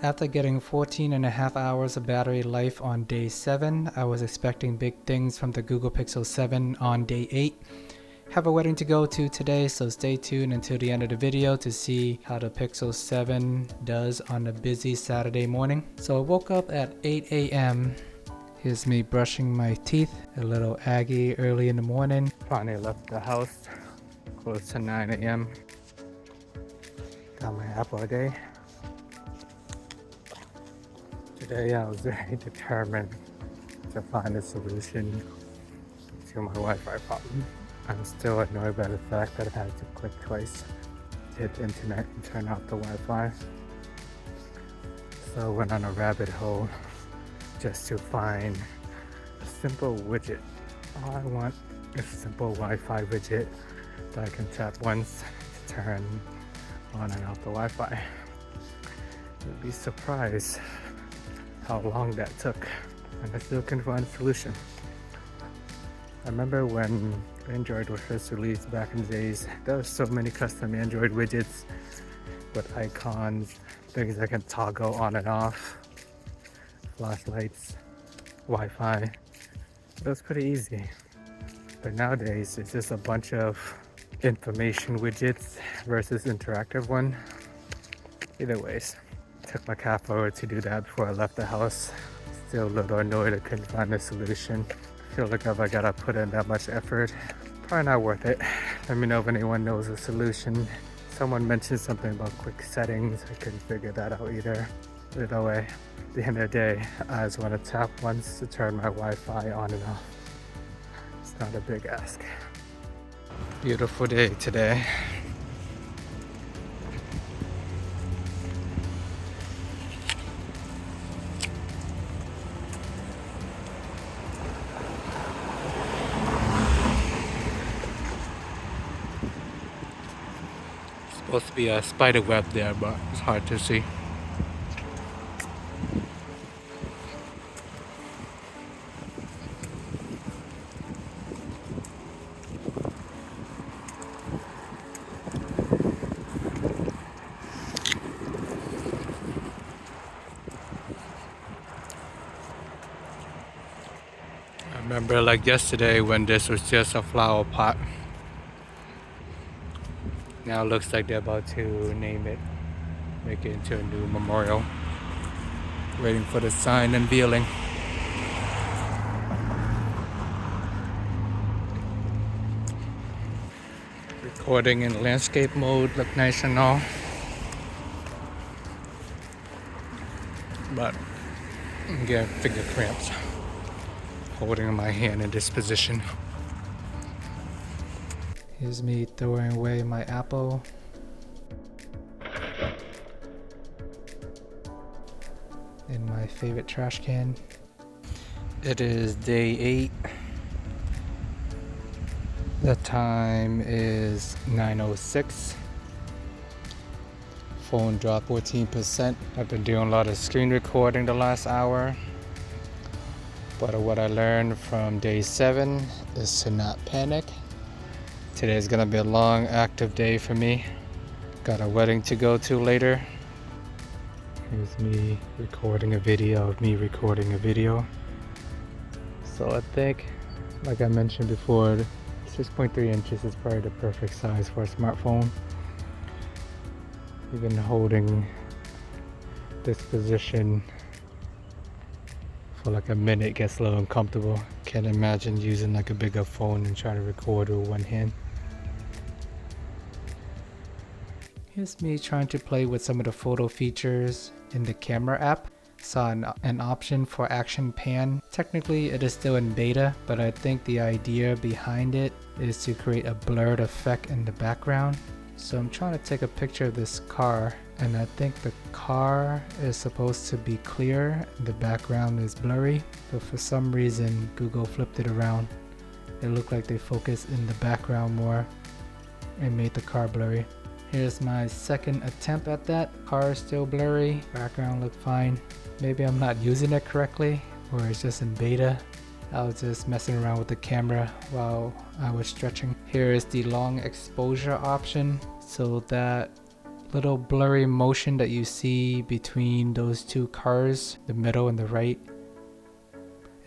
After getting 14.5 hours of battery life on day 7, I was expecting big things from the Google Pixel 7 on day 8. Have a wedding to go to today, so stay tuned until the end of the video to see how the Pixel 7 does on a busy Saturday morning. So I woke up at 8 a.m. Here's me brushing my teeth, a little aggy early in the morning. Finally left the house close to 9 a.m. Got my apple a day. Today I was very determined to find a solution to my Wi-Fi problem. I'm still annoyed by the fact that I had to click twice to hit the internet and turn off the Wi-Fi. So I went on a rabbit hole just to find a simple widget. All I want is a simple Wi-Fi widget that I can tap once to turn on and off the Wi-Fi. You'd be surprised how long that took, and I still can find a solution. I remember when Android was first released back in the days, there were so many custom Android widgets with icons, things I can toggle on and off, flashlights, Wi-Fi. It was pretty easy. But nowadays, it's just a bunch of information widgets versus interactive one. Either ways, took like half hour to do that before I left the house. Still a little annoyed I couldn't find a solution. Feel like if I gotta put in that much effort, probably not worth it. Let me know if anyone knows a solution. Someone mentioned something about quick settings. I couldn't figure that out either. Either way, at the end of the day, I just want to tap once to turn my Wi-Fi on and off. It's not a big ask. Beautiful day today. Supposed to be a spider web there, but it's hard to see. I remember like yesterday when this was just a flower pot. Now it looks like they're about to name it, make it into a new memorial. Waiting for the sign unveiling. Recording in landscape mode, look nice and all. But I'm getting finger cramps holding my hand in this position. Here's me throwing away my apple. In my favorite trash can. It is day 8. The time is 9:06. Phone dropped 14%. I've been doing a lot of screen recording the last hour. But what I learned from day 7 is to not panic. Today's gonna be a long, active day for me. Got a wedding to go to later. Here's me recording a video of me recording a video. So I think, like I mentioned before, 6.3 inches is probably the perfect size for a smartphone. Even holding this position for like a minute gets a little uncomfortable. Can't imagine using like a bigger phone and trying to record with one hand. Here's me trying to play with some of the photo features in the camera app. Saw an option for action pan. Technically it is still in beta, but I think the idea behind it is to create a blurred effect in the background. So I'm trying to take a picture of this car, and I think the car is supposed to be clear and the background is blurry, but for some reason Google flipped it around. It looked like they focused in the background more and made the car blurry. Here's my second attempt at that. Car is still blurry, background looked fine. Maybe I'm not using it correctly, or it's just in beta. I was just messing around with the camera while I was stretching. Here is the long exposure option, so that little blurry motion that you see between those two cars, the middle and the right.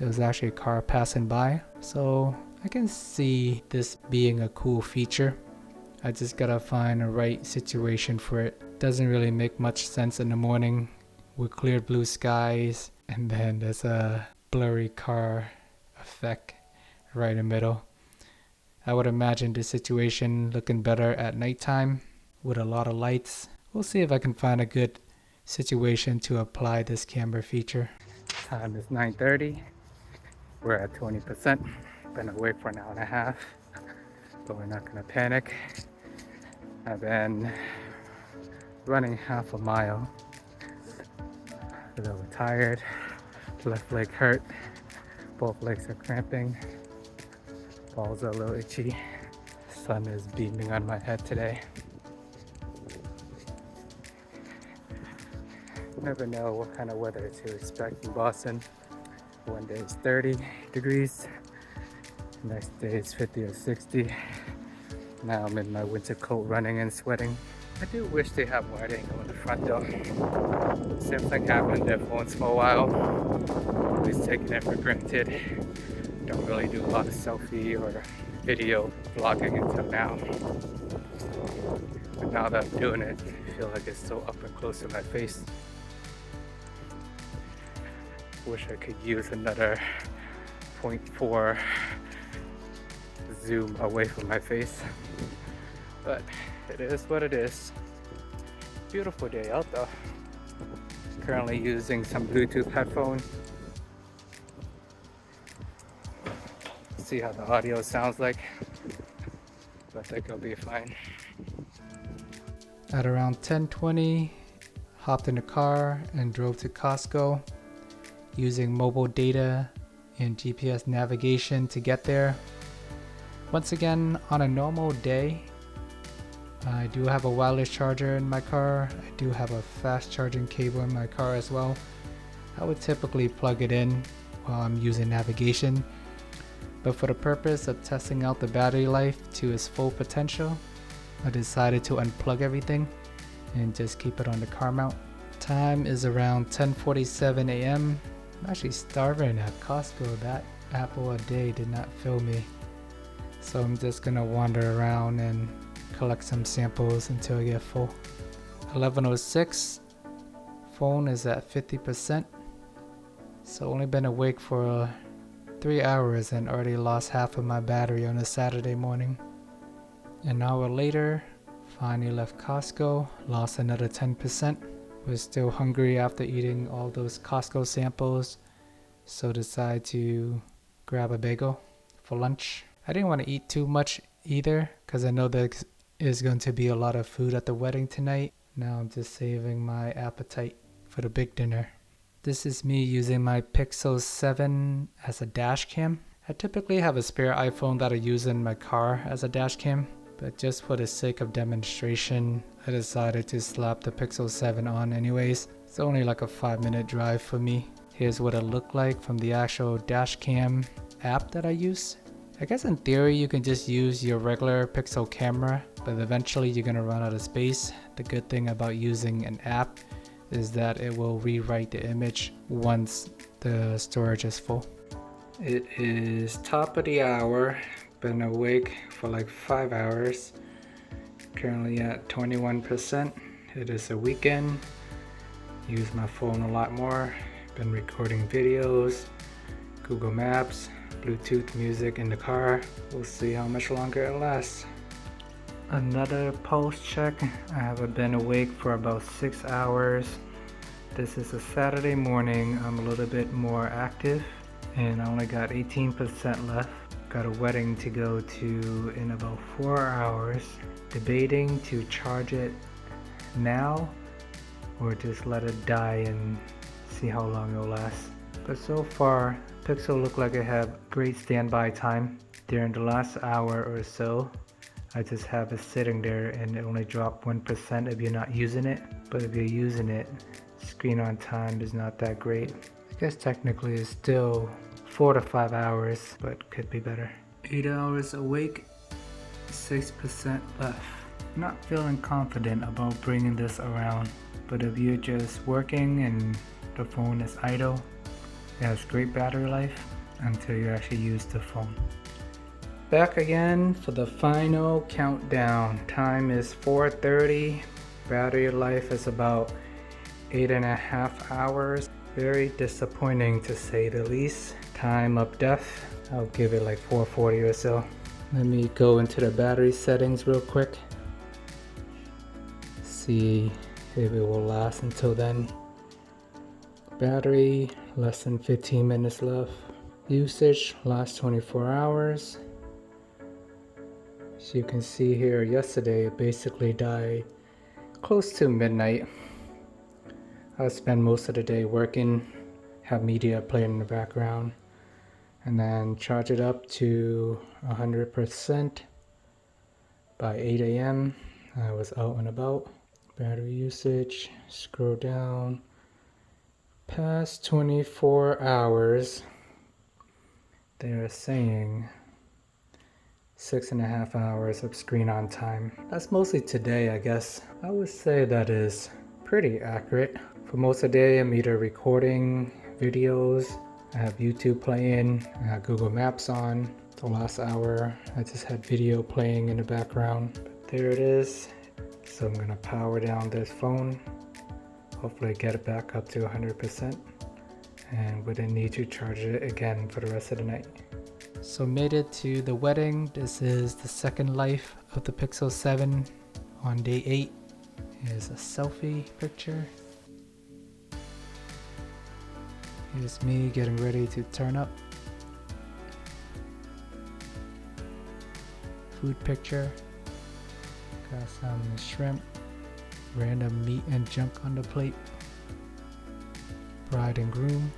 It was actually a car passing by, so I can see this being a cool feature. I just gotta find a right situation for it. Doesn't really make much sense in the morning with clear blue skies and then there's a blurry car effect right in the middle. I would imagine this situation looking better at nighttime with a lot of lights. We'll see if I can find a good situation to apply this camera feature. Time is 9:30. We're at 20%. Been awake for an hour and a half, but we're not gonna panic. I've been running half a mile. A little tired. Left leg hurt. Both legs are cramping. Balls are a little itchy. Sun is beaming on my head today. Never know what kind of weather to expect in Boston. One day it's 30 degrees, next day it's 50 or 60. Now I'm in my winter coat running and sweating. I do wish they have wide angle in the front though. Seems like having their phones for a while. Always taking it for granted. Don't really do a lot of selfie or video vlogging until now. But now that I'm doing it, I feel like it's so up and close to my face. Wish I could use another 0.4 zoom away from my face, but it is what it is. Beautiful day out though. Currently using some Bluetooth headphones. See how the audio sounds like, but I think it'll be fine. At around 10:20, hopped in the car and drove to Costco, using mobile data and GPS navigation to get there. Once again, on a normal day, I do have a wireless charger in my car. I do have a fast charging cable in my car as well. I would typically plug it in while I'm using navigation, but for the purpose of testing out the battery life to its full potential, I decided to unplug everything and just keep it on the car mount. Time is around 10:47 a.m. I'm actually starving at Costco. That apple a day did not fill me. So I'm just gonna wander around and collect some samples until I get full. 11:06, phone is at 50%. So only been awake for 3 hours and already lost half of my battery on a Saturday morning. An hour later, finally left Costco, lost another 10%. Was still hungry after eating all those Costco samples, so decided to grab a bagel for lunch. I didn't want to eat too much either because I know there is going to be a lot of food at the wedding tonight. Now I'm just saving my appetite for the big dinner. This is me using my Pixel 7 as a dash cam. I typically have a spare iPhone that I use in my car as a dash cam, but just for the sake of demonstration, I decided to slap the Pixel 7 on anyways. It's only like a 5-minute drive for me. Here's what it looked like from the actual dash cam app that I use. I guess in theory you can just use your regular Pixel camera, but eventually you're gonna run out of space. The good thing about using an app is that it will rewrite the image once the storage is full. It is top of the hour. Been awake for like 5 hours. Currently at 21%. It is a weekend. Use my phone a lot more. Been recording videos, Google Maps, Bluetooth music in the car. We'll see how much longer it lasts. Another pulse check. I have been awake for about 6 hours. This is a Saturday morning. I'm a little bit more active and I only got 18% left. Got a wedding to go to in about 4 hours. Debating to charge it now or just let it die and see how long it'll last. But so far, Pixel looked like it had great standby time. During the last hour or so, I just have it sitting there and it only dropped 1% if you're not using it. But if you're using it, screen on time is not that great. I guess technically it's still 4 to 5 hours, but could be better. 8 hours awake, 6% left. not feeling confident about bringing this around, but if you're just working and the phone is idle, it has great battery life until you actually use the phone. Back again for the final countdown. Time is 4:30. Battery life is about 8.5 hours. Very disappointing to say the least. Time of death, I'll give it like 4:40 or so. Let me go into the battery settings real quick. See if it will last until then. Battery, less than 15 minutes left. Usage, last 24 hours. So you can see here, yesterday it basically died close to midnight. I spend most of the day working, have media playing in the background, and then charge it up to 100% by 8 a.m. I was out and about. Battery usage, scroll down. Past 24 hours, they are saying 6.5 hours of screen on time. That's mostly today, I guess. I would say that is pretty accurate. For most of the day, I'm either recording videos, I have YouTube playing, I have Google Maps on. The last hour, I just had video playing in the background. But there it is. So I'm gonna power down this phone. Hopefully get it back up to 100%. And wouldn't need to charge it again for the rest of the night. So made it to the wedding. This is the second life of the Pixel 7 on day 8. Here's a selfie picture. Here's me getting ready to turn up. Food picture. Got some shrimp, random meat and junk on the plate. Bride and groom.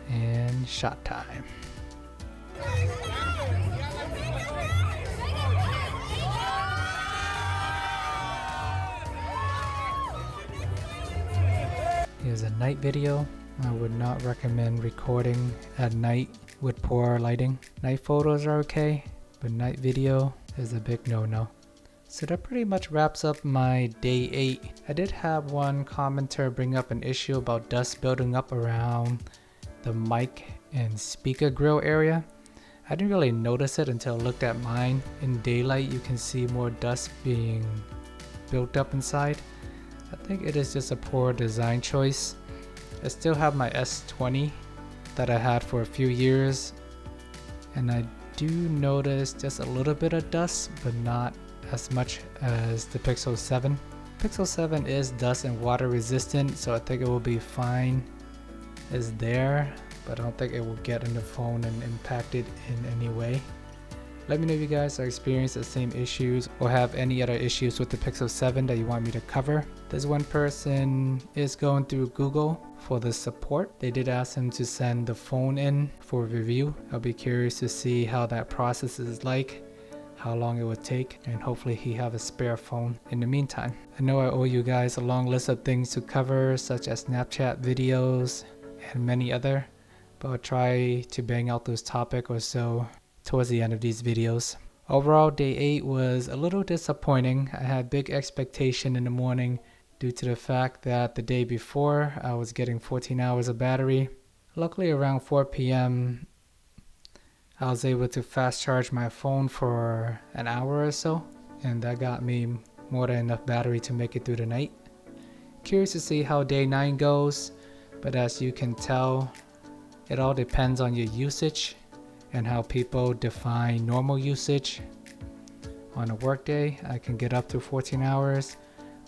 And shot time. Here's a night video. I would not recommend recording at night with poor lighting. Night photos are okay, but night video is a big no-no. So that pretty much wraps up my day 8. I did have one commenter bring up an issue about dust building up around the mic and speaker grill area. I didn't really notice it until I looked at mine. In daylight you can see more dust being built up inside. I think it is just a poor design choice. I still have my S20 that I had for a few years, and I do notice just a little bit of dust, but not as much as the Pixel 7. Pixel 7 is dust and water resistant, so I think it will be fine. It's there, but I don't think it will get in the phone and impact it in any way. Let me know if you guys are experiencing the same issues or have any other issues with the Pixel 7 that you want me to cover. This one person is going through Google for the support. They did ask him to send the phone in for review. I'll be curious to see how that process is like, how long it would take, and hopefully he have a spare phone in the meantime. I know I owe you guys a long list of things to cover, such as Snapchat videos and many other, but I'll try to bang out those topics or so towards the end of these videos. Overall, day 8 was a little disappointing. I had big expectation in the morning due to the fact that the day before I was getting 14 hours of battery. Luckily around 4 p.m. I was able to fast charge my phone for an hour or so, and that got me more than enough battery to make it through the night. Curious to see how day 9 goes, but as you can tell, it all depends on your usage and how people define normal usage. On a work day, I can get up to 14 hours,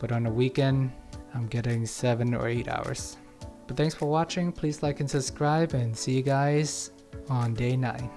but on a weekend, I'm getting 7 or 8 hours. But thanks for watching. Please like and subscribe, and see you guys on day 9.